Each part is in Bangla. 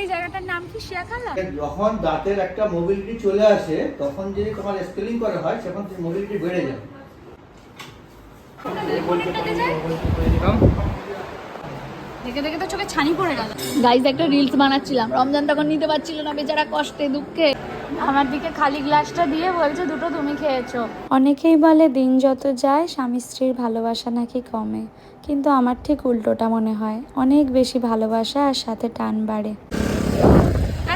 এই জায়গাটার নাম কি শিয়াখালা? যখন দাঁতের একটা মোবিলিটি চলে আসে তখন যদি তোমার স্কেলিং করা হয় তখন মোবিলিটি বেড়ে যায়। দেখে দেখে তো চোখে ছানি পড়ে গেল। গাইস একটা রিলস বানাচ্ছিলাম, রমজান তখন নিতে পারছিল না বেচারা, কষ্টে দুঃখে আমার দিকে খালি গ্লাসটা দিয়ে বলছে দুটো তুমি খেয়েছো। অনেকেই বলে দিন যত যায় স্বামী স্ত্রীর ভালোবাসা নাকি কমে, কিন্তু আমার ঠিক উল্টোটা মনে হয়, অনেক বেশি ভালোবাসা আর সাথে টান বাড়ে।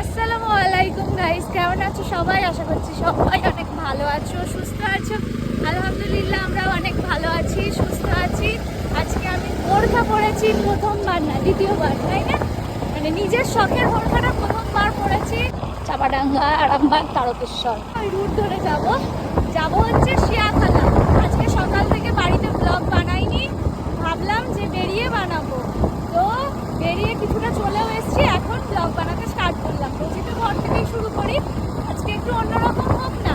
আসসালামু আলাইকুম গাইস, কেমন আছো সবাই? আশা করছি সবাই অনেক ভালো আছো, সুস্থ আছো। আলহামদুলিল্লাহ আমরাও অনেক ভালো আছি, সুস্থ আছি। আজকে আমি বোরখা পরেছি প্রথমবার, না দ্বিতীয়বার, তাই না? মানে নিজের শখের বোরখাটা প্রথমবার পরেছি। চাপাডাঙ্গা, আরামবাগ, তারকেশ্বর ওই রুট ধরে যাবো হচ্ছে শিয়াখালা। আজকে সকাল থেকে বাড়িতে ব্লগ বানাইনি, ভাবলাম যে বেরিয়ে বানাবো। তো বেরিয়ে কিছুটা চলেও এসেছি, এখন ব্লগ বানাতে স্টার্ট করলাম। রোজই তো ঘর থেকেই শুরু করি, আজকে একটু অন্যরকম হোক না।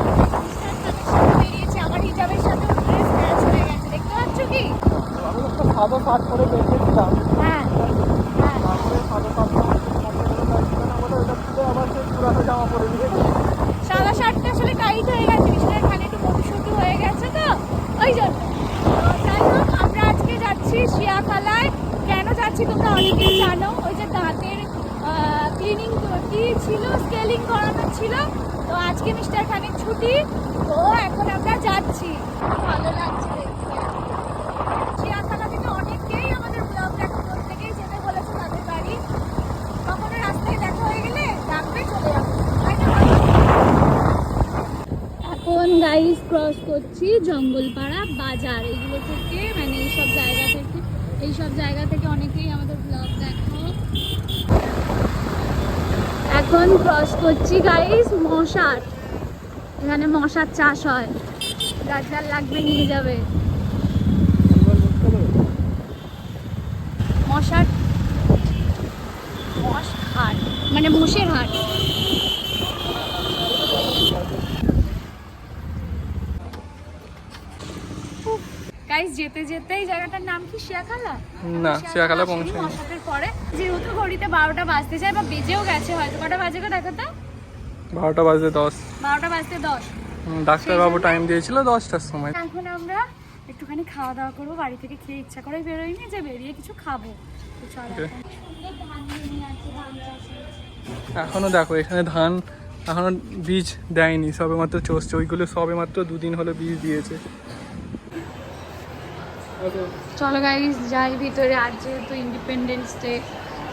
বেরিয়েছি, আমার হিজাবের সাথে ড্রেস ম্যাচ হয়ে গেছে, দেখতে পাচ্ছ কি? আমি একটা সাদা শার্ট পরে বেরিয়েছিলাম। হ্যাঁ সাদা শার্টটা আসলে টাইট হয়ে গেছে, বিছানার খানে একটু মোটু হয়ে গেছে, তো ওই জন্য। তো যাই হোক, আমরা আজকে যাচ্ছি শিয়াখালায়। কেন যাচ্ছি তোমরা অনেকেই জানো, ওই যে দাঁতের ক্লিনিং কি ছিল, স্কেলিং করানো ছিল। তো আজকে মিস্টার খানের ছুটি, তো এখন আমরা যাচ্ছি। ভালো লাগছে দেখতে। শিয়াখালা থেকে অনেকেই আমাদের ব্লগ দেখা প্রত্যেকেই যেতে বলেছে তাদের বাড়ি। কখনো রাস্তায় দেখা হয়ে গেলে ডাকবে, চলে যাবো, তাই না? এখন গাইস ক্রস করছি জঙ্গলপাড়া বাজার। এগুলো থেকে মানে এইসব জায়গা থেকে অনেকেই আমাদের ব্লগ দেখো। এখন ক্রস করছি গাইস মশার, এখানে মশার চাষ হয়, গাছার লাগবে নিয়ে যাবে। মশার হাট মানে মোষের হাট। গাইস যেতে যেতে এই জায়গাটার নাম কি শিয়াখালা? না, শিয়াখালা পৌঁছায়নি। মশাটের পরে যেহেতু ঘড়িতে 12টা বাজতে যায় বা বেজেও গেছে, হয়তো কটা বাজে গো দেখো তো? 12টা বাজতে 10। 12টা বাজতে 10। ডাক্তারবাবু টাইম দিয়েছিল 10টার সময়। এখন আমরা একটুখানি খাওয়া দাওয়া করবো, বাড়ি থেকে খেয়ে ইচ্ছা করে বেরোয়নি যে বেরিয়ে কিছু খাবো। তো চল এখন। সুন্দর ধান নিয়ে আছে, ধান চাষ হয়েছে। এখনো দেখো এখানে ধান এখনো বীজ দেয়নি, সবে মাত্র চষছে। ওইগুলো সবে মাত্র 2 দিন হলো বীজ দিয়েছে। চলো গাইস যাই ভিতরে। আজ যেহেতু ইন্ডিপেন্ডেন্স ডে,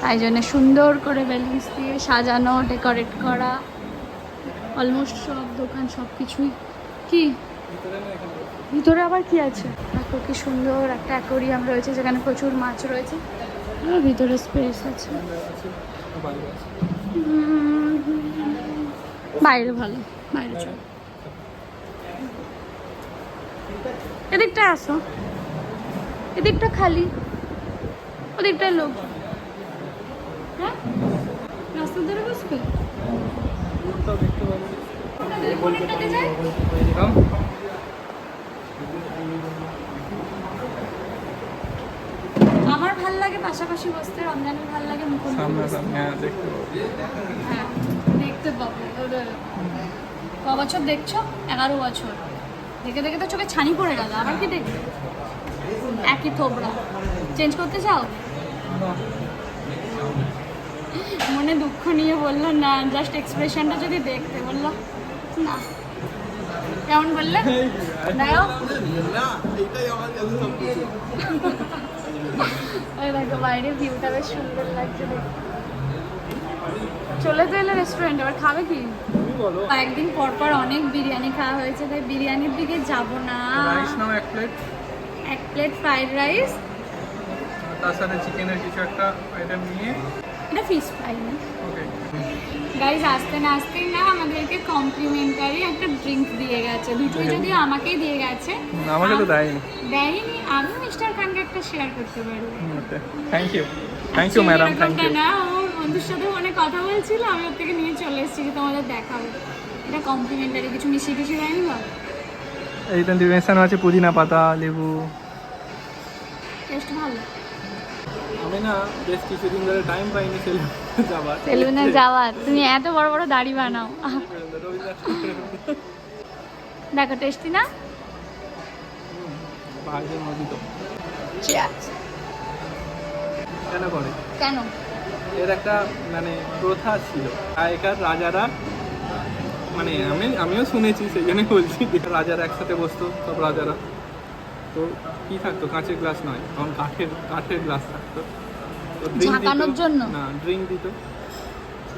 তাই জন্য সুন্দর করে বেলুনস দিয়ে সাজানো, ডেকোরেট করা। অলমোস্ট সব দোকান সব কিছুই। কি ভিতরে আবার কি আছে দেখো, কি সুন্দর একটা অ্যাকোরিয়াম রয়েছে যেখানে প্রচুর মাছ রয়েছে। ভিতরে স্পেস আছে। বাইরে ভালো, বাইরে চলো। এদিকটা আসো, এদিকটা খালি, ওদিকটায় লোক। হ্যাঁ রাস্তার ধারে বসবে। আমার ভাল লাগে পাশাপাশি বসতে, রমজানের ভাল লাগে মুখোমুখি বসতে। হ্যাঁ, দেখতে পাবো। হ্যাঁ দেখতে পাবো। ক বছর দেখছো? 11 বছর। দেখে দেখে তো চোখে ছানি পড়ে গেল, আবার কি দেখবে? একই থোবড়া। চেঞ্জ করতে চাও? মনে দুঃখ নিয়ে বললো না, জাস্ট এক্সপ্রেশনটা যদি দেখতে, বললো না। কেমন বললে? দেখো ওই দেখো বাইরে ভিউটা বেশ সুন্দর লাগছে দেখতে। চলে তো এলো রেস্টুরেন্ট, আবার খাবে কি? একদিন পর পর অনেক বিরিয়ানি খাওয়া হয়েছে, তাই বিরিয়ানির দিকে যাব না। রাইস নাও এক প্লেট, এক প্লেট ফ্রাইড রাইস, তার সাথে চিকেনের কিছু একটা আইটেম নিয়ে। এটা ফিশ ফ্রাই না? ওকে গাইজ আসতে না আসতেই না আমাদেরকে কমপ্লিমেন্টারি একটা ড্রিঙ্ক দিয়ে গেছে, দুটোই যদিও আমাকেই দিয়ে গেছে। আমাকে তো দেয়নি। দেয়নি, আমি মিস্টার খানকে একটা শেয়ার করতে পারবো। Okay thank you madam, thank you. না, ও বন্ধুর সাথে অনেক কথা বলছিল, আমি ওর থেকে নিয়ে চলে এসেছি যে তোমাদের দেখাবো। এটা কমপ্লিমেন্টারি, কিছু মিশিয়ে কিছু দেয়নি বা? এইখানে মেশানো আছে পুদিনা পাতা, লেবু। টেস্ট ভালো। আমি না বেশ কিছুদিন ধরে টাইম পাইনি যাবার সেলুনে যাওয়ার, তুমি এত বড় বড় দাড়ি বানাও। দেখো টেস্টি না? ভাইদের মধ্যে তো Cheers! কেন করে? কেন? এর একটা মানে প্রথা ছিল, আগেকার রাজারা, মানে আমিও শুনেছি, সেই জন্য বলছি, রাজারা একসাথে বসতো, সব রাজারা। তো কি থাকতো, কাঁচের গ্লাস নয়, তখন কাঠের গ্লাস থাকতো। তো drink ঝাঁকানোর দিত, জন্য? না ড্রিঙ্ক দিত।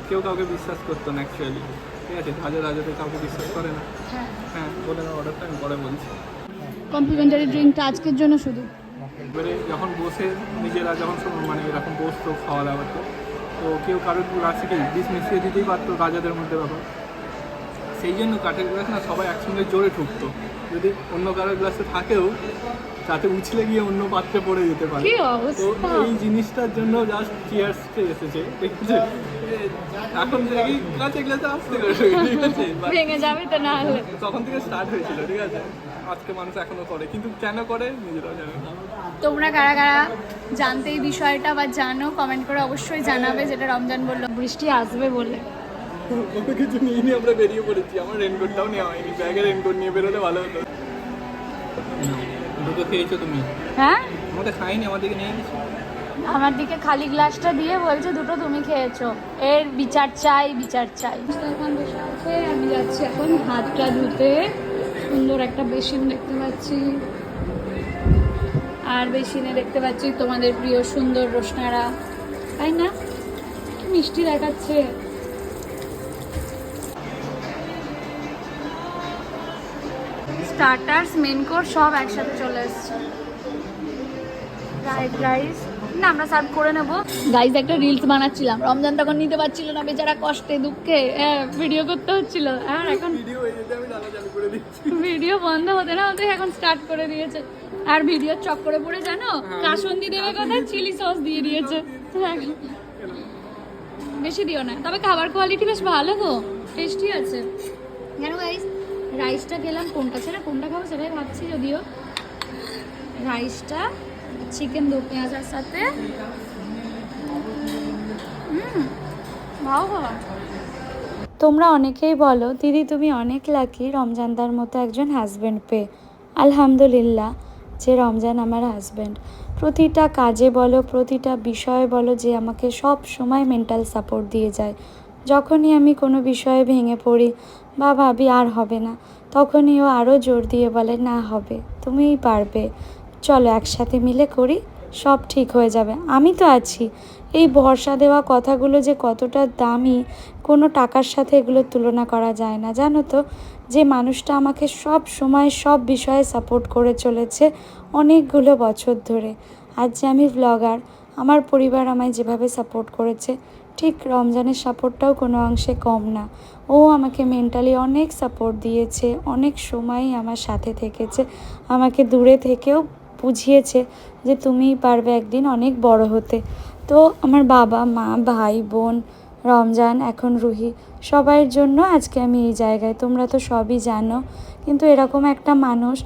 কেউ কাউকে বিশ্বাস করতো না অ্যাকচুয়ালি, ঠিক আছে, রাজাদের কাউকে বিশ্বাস করে না। হ্যাঁ, হ্যাঁ, বলে না, অর্ডারটা আমি পরে বলছি। কমপ্লিমেন্টারি ড্রিঙ্কটা আজকের জন্য শুধু। এবারে যখন বসে নিজেরা যখন মানে এরকম বসতো খাওয়া দাওয়াতে, তো কেউ কারোর গ্লাসে কি বিষ মিশিয়ে দিতেই পারতো রাজাদের মধ্যে ব্যাপার। সেই জন্য কাঠের গ্লাস না সবাই একসঙ্গে জোরে ঠুকতো, যদি অন্য কারোর গ্লাসে থাকেও তাতে উছলে গিয়ে অন্য পাত্রে পড়ে যেতে পারে। কি তো অবস্থা! এই জিনিসটার জন্য জাস্ট চিয়ার্সটা এসেছে, ঠিক আছে? এখন দেখি কাঁচের গ্লাসে আসতে করে, ঠিক আছে, But ভেঙে যাবে তো না হলে। তখন থেকে স্টার্ট হয়েছিল, ঠিক আছে। আজকে মানুষ এখনো করে, কিন্তু কেন করে নিজেরাও জানে না। তোমরা কারা কারা জানতে এই বিষয়টা বা জানো কমেন্ট করে অবশ্যই জানাবে, যেটা রমজান বললো বৃষ্টি আসবে বলে। কোনো কিছু নিয়ে নিয়ে আমরা বেরিয়ে পড়েছি, আমার রেনকোটটাও নেওয়া হয়নি, ব্যাগে রেনকোট নিয়ে বেরোলে ভালো হতো। দুটো খেয়েছো তুমি? হ্যাঁ, আমাদের খাইনি, আমাদেরকে নিয়ে গেছি। আমার দিকে খালি গ্লাসটা দিয়ে বলছে দুটো তুমি খেয়েছো, এর বিচার চাই, বিচার চাই। এখন বসে আছে, আমি যাচ্ছি এখন হাতটা ধুতে। সুন্দর একটা বেসিন দেখতে পাচ্ছি, আর বেসিনে দেখতে পাচ্ছি তোমাদের প্রিয় সুন্দর রোশনারা, তাই না? কি মিষ্টি দেখাচ্ছে। স্টার্টার্স, মেন কোর্স সব একসাথে চলে এসছে। ফ্রাইড রাইস না, আমরা সার্ভ করে নেবো। গাইজ একটা রিলস বানাচ্ছিলাম, রমজান তখন নিতে পারছিল না, বেচারা কষ্টে দুঃখে ভিডিও করতে হচ্ছিল। আর এখন ভিডিও হয়ে যেতে আমি রান্না চালু করে দিচ্ছি। ভিডিও বন্ধ হতে না হতে এখন স্টার্ট করে দিয়েছে। আর ভিডিও চক্করে পড়ে জানো কাসুন্দি দেবে কথা, চিলি সস দিয়ে দিয়েছে। বেশি দিও না, তবে খাবার কোয়ালিটি বেশ ভালো গো, টেস্টি আছে। কেন গাইজ রাইসটা গেলাম, কোনটা ছেড়ে কোনটা খাবো সেটাই ভাবছি। যদিও রাইসটা চিকেন দো পেঁয়াজের সাথে ভালো খাবার। তোমরা অনেকেই বলো দিদি তুমি অনেক লাকি রমজানদার মতো একজন হাজব্যান্ড পেয়ে। আলহামদুলিল্লাহ যে রমজান আমার হাজব্যান্ড, প্রতিটা কাজে বলো, প্রতিটা বিষয়ে বলো, যে আমাকে সব সময় মেন্টাল সাপোর্ট দিয়ে যায়। যখনই আমি কোনো বিষয়ে ভেঙে পড়ি বা ভাবি আর হবে না, তখনই ও আরও জোর দিয়ে বলে না হবে, তুমিই পারবে, চলো একসাথে মিলে করি, সব ঠিক হয়ে যাবে, আমি তো আছি। এই ভরসা দেওয়া কথাগুলো যে কতটা দামি, কোনো টাকার সাথে এগুলোর তুলনা করা যায় না। জানো তো, যে মানুষটা আমাকে সব সময় সব বিষয়ে সাপোর্ট করে চলেছে অনেকগুলো বছর ধরে, আজ যে আমি ব্লগার, আমার পরিবার আমায় যেভাবে সাপোর্ট করেছে, ঠিক রমজানের সাপোর্টটাও কোনো অংশে কম না। ও আমাকে মেন্টালি অনেক সাপোর্ট দিয়েছে, অনেক সময়ই আমার সাথে থেকেছে, আমাকে দূরে থেকেও বুঝিয়েছে যে তুমিই পারবে একদিন অনেক বড় হতে। তো আমার বাবা মা, ভাই বোন, রমজান, এখন রুহি, সবার জন্য আজকে আমি এই জায়গায়, তোমরা তো সবই জানো। কিন্তু এরকম একটা মানুষ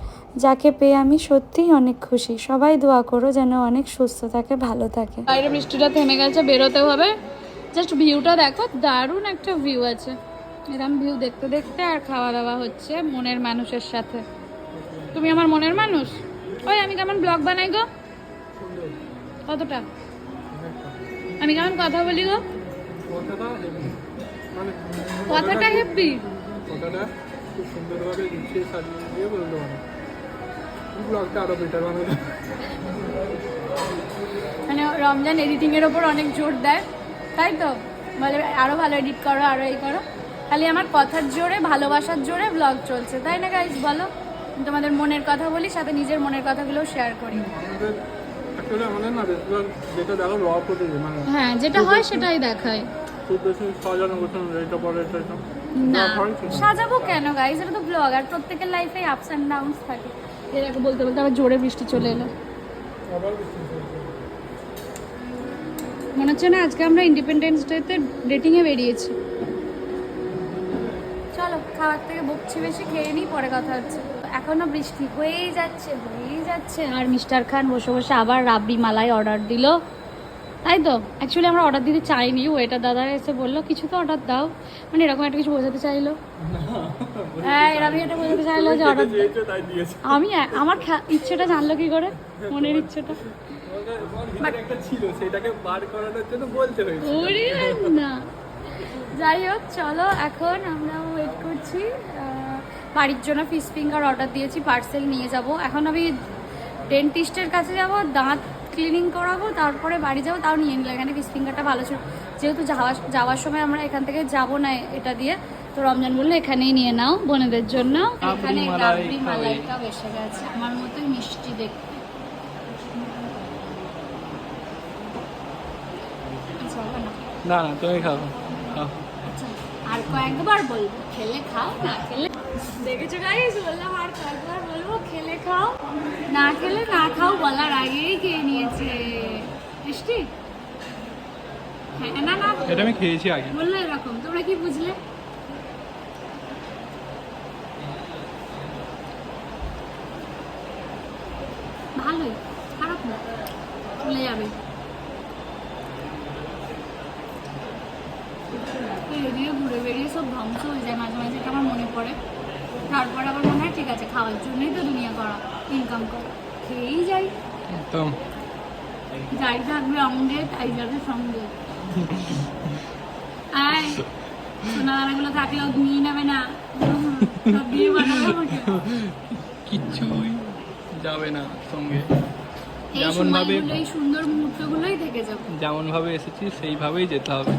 যাকে পেয়ে আমি সত্যিই অনেক খুশি। সবাই দোয়া করো যেন অনেক সুস্থ থাকে, ভালো থাকে। বাইরে বৃষ্টিটা থেমে গেছে, বেরোতে হবে। জাস্ট ভিউটা দেখো, দারুণ একটা ভিউ আছে। এরকম ভিউ দেখতে দেখতে আর খাওয়া দাওয়া হচ্ছে মনের মানুষের সাথে। তুমি আমার মনের মানুষ। ওই আমি কেমন ব্লগ বানাই গো, কতটা আমি কেমন কথা বলি গো, কথাটা হেব্বি, কথাটা খুব সুন্দরভাবে গুছিয়ে সাজিয়ে দিয়ে বলতে পারো, ব্লগটা আরো বেটার বানাবে। মানে রমজান এডিটিং এর ওপর অনেক জোর দেয়, তাই তো বলে আরো ভালো এডিট করো, আরো এই করো। খালি আমার কথার জোরে, ভালোবাসার জোরে ব্লগ চলছে, তাই না গাইস বলো? তোমাদের মনের কথা বলি, সাথে নিজের মনের কথাগুলোও শেয়ার করি। আমাদের না বেশিরভাগ যেটা দেখো র ফুটেজ, মানে হ্যাঁ, যেটা হয় সেটাই দেখায়। খুব বেশি সাজানো গোছানো, এটা পরে এটা না সাজাবো কেন গাইস, এটা তো ব্লগ, আর প্রত্যেকের লাইফে আপস অ্যান্ড ডাউনস থাকে। এরকম বলতে বলতে আবার জোরে বৃষ্টি চলে এলো। মনে হচ্ছে না আজকে আমরা ইন্ডিপেন্ডেন্স ডেতে ডেটিংয়ে বেরিয়েছি। চলো খাবার থেকে বকছি বেশি, খেয়ে নিই, পরে কথা হচ্ছে। এখনো বৃষ্টি হয়েই যাচ্ছে, আর মিস্টার খান বসে বসে আবার রাবড়ি মালাই অর্ডার দিল। তাই তো অ্যাকচুয়ালি আমরা অর্ডার দিতে চাইনি, ওয়েটার দাদা এসে বললো কিছু তো অর্ডার দাও, মানে এরকম একটা কিছু বোঝাতে চাইলো। হ্যাঁ এরকম একটা বোঝাতে চাইলো যে অর্ডার তাই দিয়েছে। আমি আমার ইচ্ছেটা জানলো কি করে, মনের ইচ্ছেটা। ভিতরে একটা ছিল, সেটাকে বার করানোর জন্য বলতে হয়েছে। ওরে না, যাই হোক চলো এখন আমরা ওয়েট করছি। বাড়ির জন্য ফিশ ফিঙ্গার অর্ডার দিয়েছি, পার্সেল নিয়ে যাব। এখন আমি ডেন্টিস্টের কাছে যাব, দাঁত ক্লিনিং করাবো, তারপরে বাড়ি যাবো। তাও নিয়ে নিলাম, এখানে ফিশ ফিঙ্গারটা ভালো ছিল, যেহেতু যাওয়ার সময় আমরা এখান থেকে যাবো না এটা দিয়ে, তো রমজান বললো এখানেই নিয়ে নাও বোনেদের জন্য। এখানে রাবড়ি মালাইটাও এসে গেছে, আমার মতোই মিষ্টি দেখতে। না না তুমি খাও, খাও। আচ্ছা, আর কয়েকবার বলবো খেলে খাও, না খেলে দেখেছো গাইস, বললাম আর কয়েকবার বলবো খেলে খাও, না খেলে না খাও বলার আগেই খেয়ে নিয়েছে। মিষ্টি? হ্যাঁ না না এটা আমি খেয়েছি আগে। বললো এরকম, তোমরা কি বুঝলে? ভালোই, খারাপ না, চলে যাবে। এদিকে ঘুরে বেরিয়ে সব ধ্বংস হয়ে যায় মাঝে মাঝে, এটা আমার মনে পড়ে। তারপর আবার মনে হয় ঠিক আছে খাওয়ার জন্যই তো দুনিয়া করা, ইনকাম করা, খেয়েই যাই। একদম। যাই থাকবে অঙ্গে তাই যাবে সঙ্গে। আয় সোনাদানাগুলো থাকলেও নিয়ে নেবে না, সব দিয়ে বানাবে আমাকে। কিচ্ছুই যাবে না সঙ্গে। এই যেমন ভাবে সময়গুলো, এই সুন্দর মুহূর্তগুলোই থেকে যাবে। যেমন ভাবে এসেছি সেইভাবেই যেতে হবে,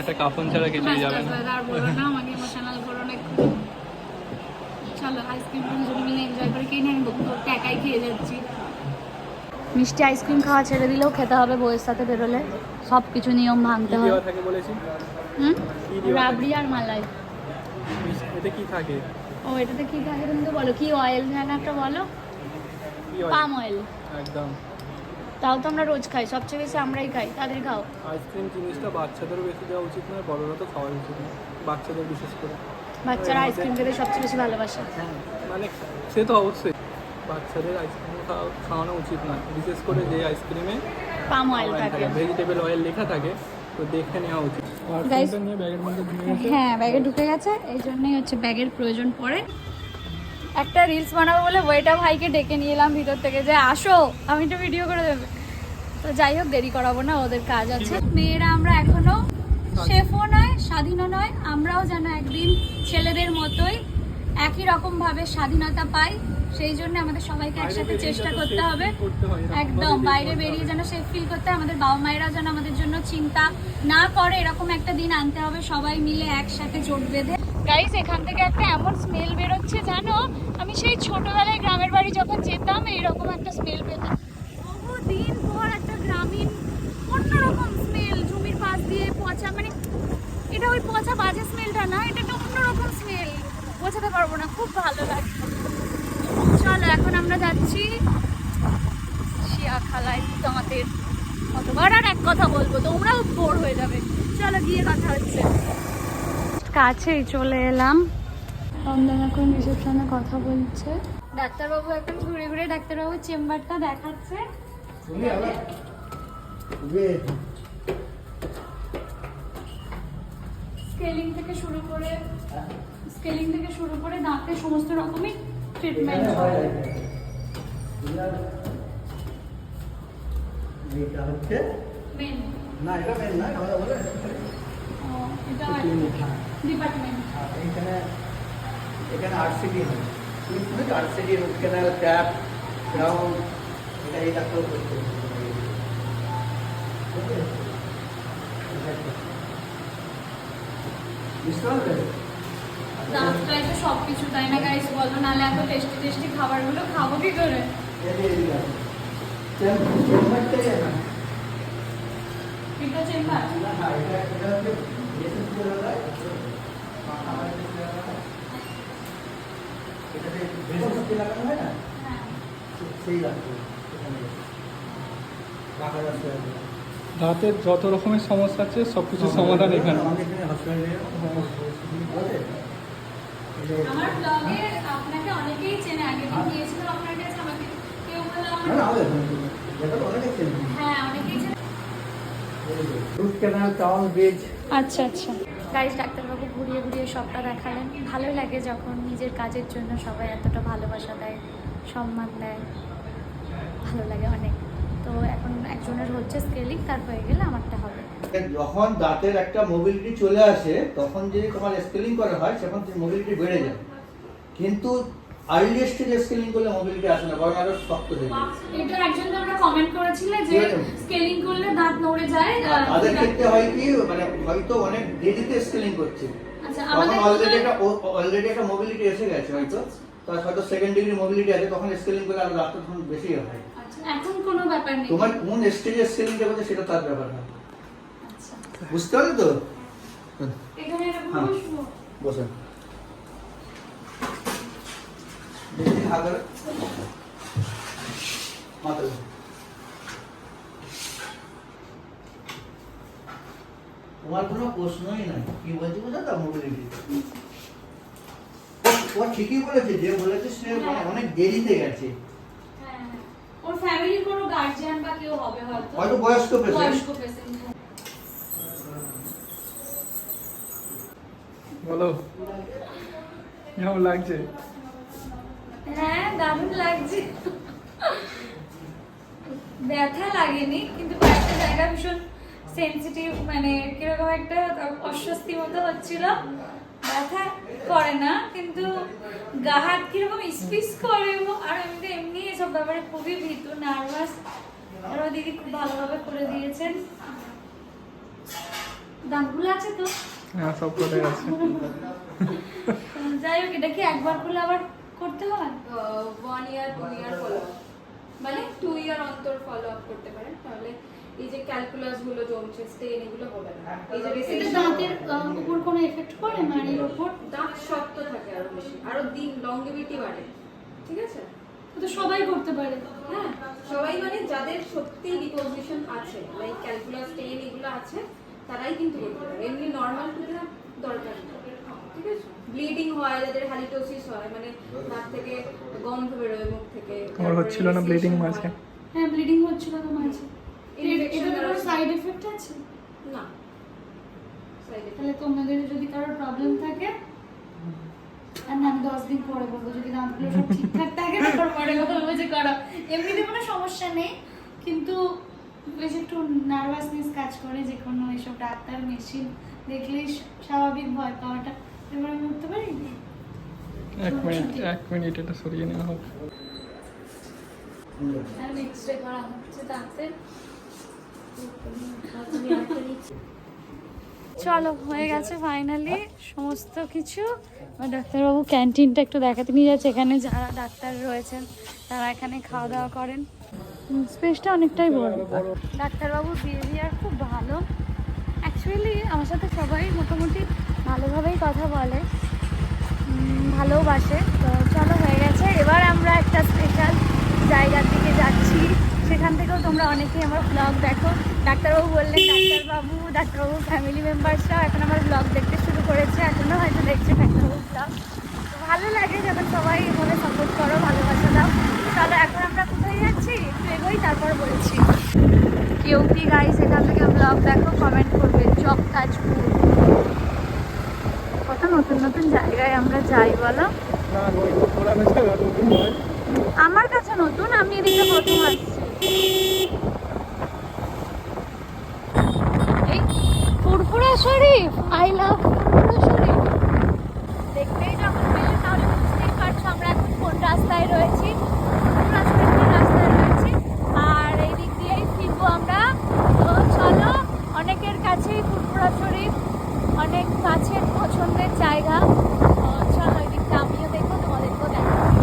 একটা কাফন ছাড়া কিছুই যাবে না। আর বলো না, আমাকে ইমোশনাল করো না একটু। চলো আইসক্রিম যদি মিলে এনজয় করে কিনে আনবো, তো একাই খেয়ে যাচ্ছি। মিষ্টি আইসক্রিম খাওয়া ছেড়ে দিলেও খেতে হবে, বউয়ের সাথে বেরোলে সব কিছু নিয়ম ভাঙতে কি হবে। দেওয়া থাকে বলেছি? হুম, কি দেওয়া থাকে? রাবড়ি আর মালাই। এতে কি থাকে? ও এটাতে কি থাকে তুমি তো বলো, কি অয়েল যেন একটা বলো, কি হয়? Palm oil. একদম। তাও তো আমরা রোজ খাই, সবচেয়ে বেশি আমরাই খাই, তাদের খাও। আইসক্রিম জিনিসটা বাচ্চাদেরও বেশি দেওয়া উচিত নয়, বড়রা তো খাওয়া উচিত নয়, বাচ্চাদের বিশেষ করে। বাচ্চারা আইসক্রিম খেতে সবচেয়ে বেশি ভালোবাসে। মানে সে তো অবশ্যই, বাচ্চাদের আইসক্রিম খাওয়ানো উচিত নয়, বিশেষ করে যে আইসক্রিমে পাম অয়েল থাকে। ভেজিটেবল অয়েল লেখা থাকে, তো দেখে নেওয়া উচিত। Guys, নিয়ে ব্যাগের মধ্যে ঢুকে গেছে। হ্যাঁ ব্যাগে ঢুকে গেছে, এই জন্যই হচ্ছে ব্যাগের প্রয়োজন পড়ে। একটা রিলস বানাবো বলে ওইটা ভাইকে ডেকে নিয়ে এলাম ভিতর থেকে, যে আসো আমি তো ভিডিও করে দেবে। তো যাই হোক দেরি করাবো না, ওদের কাজ আছে। মেয়েরা আমরা এখনো শেফও নয়, স্বাধীনও নয়, আমরাও যেন একদিন ছেলেদের মতোই একই রকমভাবে স্বাধীনতা পাই। সেই জন্য আমাদের সবাইকে একসাথে চেষ্টা করতে হবে। একদম বাইরে বেরিয়ে যেন সেফ ফিল করতে হয়, আমাদের বাবা মায়েরা যেন আমাদের জন্য চিন্তা না করে, এরকম একটা দিন আনতে হবে সবাই মিলে একসাথে জোট বেঁধে। গাইস এখান থেকে একটা এমন স্মেল বেরোচ্ছে জানো, আমি সেই ছোটবেলায় গ্রামের বাড়ি যখন যেতাম এইরকম একটা স্মেল পেতাম। বহুদিন পর একটা গ্রামীণ অন্যরকম স্মেল, জমির পাশ দিয়ে পচা, মানে এটা ওই পচা বাজে স্মেলটা না, এটা একটা অন্যরকম স্মেল, বোঝাতে পারবো না, খুব ভালো লাগে। চলো এখন আমরা যাচ্ছি শিয়াখালায়, তোমাদের কতবার আর এক কথা বলবো, তোমরাও বোর হয়ে যাবে। চলো গিয়ে কথা হচ্ছে। কাছেই চলে এলাম, রমজান এখন রিসেপশনে কথা বলছে, ডাক্তারবাবু এখন ঘুরে ঘুরে ডাক্তারবাবুর চেম্বারটা দেখাচ্ছে। স্কেলিং থেকে শুরু করে দাঁতের সমস্ত রকমের ট্রিটমেন্ট হয়। এটা হচ্ছে মেন না, এটা মেন না, আমরা বলে এটা ডিপার্টমেন্ট। এখানে আরসিডি হয়, তুমি শুনেছো RCD, root canal, tap, crown, এটা এই ডাক্তার করতে। বুঝতে পারলে? দাঁতটাই তো সব কিছু, তাই না গাইস বলো, নাহলে এত টেস্টি টেস্টি খাবারগুলো খাবো কি করে? এটা চেম্বার লাগানো হয় না, হ্যাঁ। সেই লাগবে রাখা যাচ্ছে। দাঁতের যত রকমের সমস্যা আছে সব কিছু সমাধান এখানে। আমার ব্লগে আপনাকে অনেকেই চেনে, আগে দিন গিয়েছিলাম আপনার কাছে, আমাকে কেউ বলে আমার, হ্যাঁ অনেকেই চেনে। Root canal, town bridge. আচ্ছা আচ্ছা। গাইজ ডাক্তারবাবু ঘুরিয়ে ঘুরিয়ে সবটা দেখালেন। ভালো লাগে যখন নিজের কাজের জন্য সবাই এতটা ভালোবাসা দেয়, সম্মান দেয়, ভালো লাগে অনেক। তো এখন একজনের হচ্ছে স্কেলিং, তার হয়ে গেলে আমারটা হবে। যখন দাঁতের একটা মোবিলিটি চলে আসে তখন যদি তোমার স্কেলিং করা হয় তখন মোবিলিটি বেড়ে যায়, কিন্তু আর্লি স্টেজে স্কেলিং করলে মোবিলিটি আসে না, বরং আরো শক্ত হয়ে যায়। এটা একজন আমরা কমেন্ট করেছিল যে স্কেলিং করলে দাঁত নড়ে যায়। তাদের ক্ষেত্রে হয় কি, মানে হয়তো অনেক দেরিতে স্কেলিং করছে, আচ্ছা, তখন আমাদের অলরেডি একটা মোবিলিটি এসে গেছে, হয়তো তার হয়তো সেকেন্ড ডিগ্রি মোবিলিটি আছে, তখন স্কেলিং করলে আরো দাঁতটা তখন বেশি হয়। আচ্ছা, এখন কোনো ব্যাপার নেই। তোমার কোন স্টেজে স্কেলিং করবে সেটা তার ব্যাপার না। আচ্ছা, বুঝতে পারলে তো? এখানে এটা হ্যাঁ। বসবো। বসেন। বেশি হাগর মাথা। তোমার কোনো প্রশ্নই নাই, কি বলছি বুঝো তো? মোবিলিটি ও ঠিকই বলেছে, যে বলেছে সে মানে অনেক দেরিতে গেছে। হ্যাঁ, ওর ফ্যামিলির কোনো গার্জিয়ান বা কেউ হবে হয়তো, হয়তো বয়স্ক পেশেন্ট। বয়স্ক পেশেন্ট। বলো কেমন লাগছে? হ্যাঁ, দারুণ লাগছে। ব্যথা লাগেনি, কিন্তু কয়েকটা জায়গা ভীষণ সেনসিটিভ, মানে কিরকম একটা অস্বস্তি মতো হচ্ছিল। ব্যথা করে না, কিন্তু গা হাত কিরকম স্পিস করে। আর আমি তো এমনি এসব ব্যাপারে খুবই ভীতু, নার্ভাস। আর ওর দিদি খুব ভালোভাবে করে দিয়েছেন। দাঁতগুলো আছে তো? হ্যাঁ, সব কটাই আছে। যাই হোক, এটা কি একবার করলে আবার করতে হয়? 1 year 2 year ফলো আপ, মানে 2 year অন্তর ফলো আপ করতে পারেন, তাহলে এই যে ক্যালকুলাস গুলো জমছে, স্টেন, এগুলো হবে না। এই যে এটা রেসিস্ট দাঁতের উপর কোনো এফেক্ট পড়ে, মাড়ির উপর? দাঁত শক্ত থাকে আরো বেশি, আরো দিন লংগেভিটি বাড়ে, ঠিক আছে? তো সবাই করতে পারে। হ্যাঁ, সবাই মানে যাদের সত্যি ডিপোজিশন আছে, লাইক ক্যালকুলাস, স্টেন এগুলো আছে, তারাই কিন্তু করতে পারে। এমনি নর্মাল টুথে দরকার নেই, ঠিক আছে? ব্লিডিং হয়, যাদের হ্যালিটোসিস হয়, মানে দাঁত থেকে গন্ধ বেরোয়, মুখ থেকে। তোমার হচ্ছিল না ব্লিডিং মাঝে? হ্যাঁ, ব্লিডিং হচ্ছিল তো মাঝে। Infection এটা কোনো সাইড এফেক্ট আছে? না, সাইড এফেক্ট তাহলে তোমাদের যদি কারোর প্রবলেম থাকে, আর না, আমি 10 দিন পরে বলবো, যদি দাঁতগুলো সব ঠিকঠাক থাকে তারপর পরে বলবো যে করো। এমনিতে কোনো সমস্যা নেই, কিন্তু বেশ একটু নার্ভাসনেস কাজ করে যে কোনো এসব ডাক্তার, মেশিন দেখলেই স্বাভাবিক ভয় পাওয়াটা। এবার আমি উঠতে পারি? 1 মিনিট এটা সরিয়ে নেওয়া হোক। আর নেক্সট ডে করা হচ্ছে দাঁতের। চলো, হয়ে গেছে ফাইনালি সমস্ত কিছু। এবার ডাক্তারবাবু ক্যান্টিনটা একটু দেখাতে নিয়ে যাচ্ছে। এখানে যারা ডাক্তার রয়েছেন তারা এখানে খাওয়া দাওয়া করেন। স্পেসটা অনেকটাই বড়। ডাক্তারবাবুর বিহেভিয়ার খুব ভালো। অ্যাকচুয়ালি আমার সাথে সবাই মোটামুটি ভালোভাবেই কথা বলে, ভালোবাসে। তো চলো, হয়ে গেছে। এবার আমরা একটা স্পেশাল জায়গার দিকে যাচ্ছি, সেখান থেকেও তোমরা অনেকেই আমার ব্লগ দেখো। ডাক্তারবাবু বললেন ডাক্তারবাবু ফ্যামিলি মেম্বার্সরাও এখন আমার ব্লগ দেখতে শুরু করেছে, এখনও হয়তো দেখছে ডাক্তারবাবু ব্লগ। তো ভালো লাগে যখন সবাই এভাবে সাপোর্ট করো, ভালোবাসা দাও। চলো, এখন আমরা কোথায় যাচ্ছি একটু এগোই, তারপর বলছি। কেউ কি গাইস এখান থেকে ব্লগ দেখো, কমেন্ট করবে। জবতাজপুর, কত নতুন নতুন জায়গায় আমরা যাই বলো। না, ওরা কাছে নতুন নয়, আমার কাছে নতুন, আমি এদিকে প্রথম আসছি। এই ফুরফুরা শরীফ, আই লাভ ফুরফুরা শরীফ। দেখতেই যখন পেলে তাহলে বুঝতেই পারছো আমরা এখন কোন রাস্তায় রয়েছি। ফুরফুরা শরীফের রাস্তায় রয়েছি, আর এই দিক দিয়েই ফিরবো আমরা। তো চলো, অনেকের কাছেই ফুরফুরা শরীফ অনেক কাছের পছন্দের জায়গা।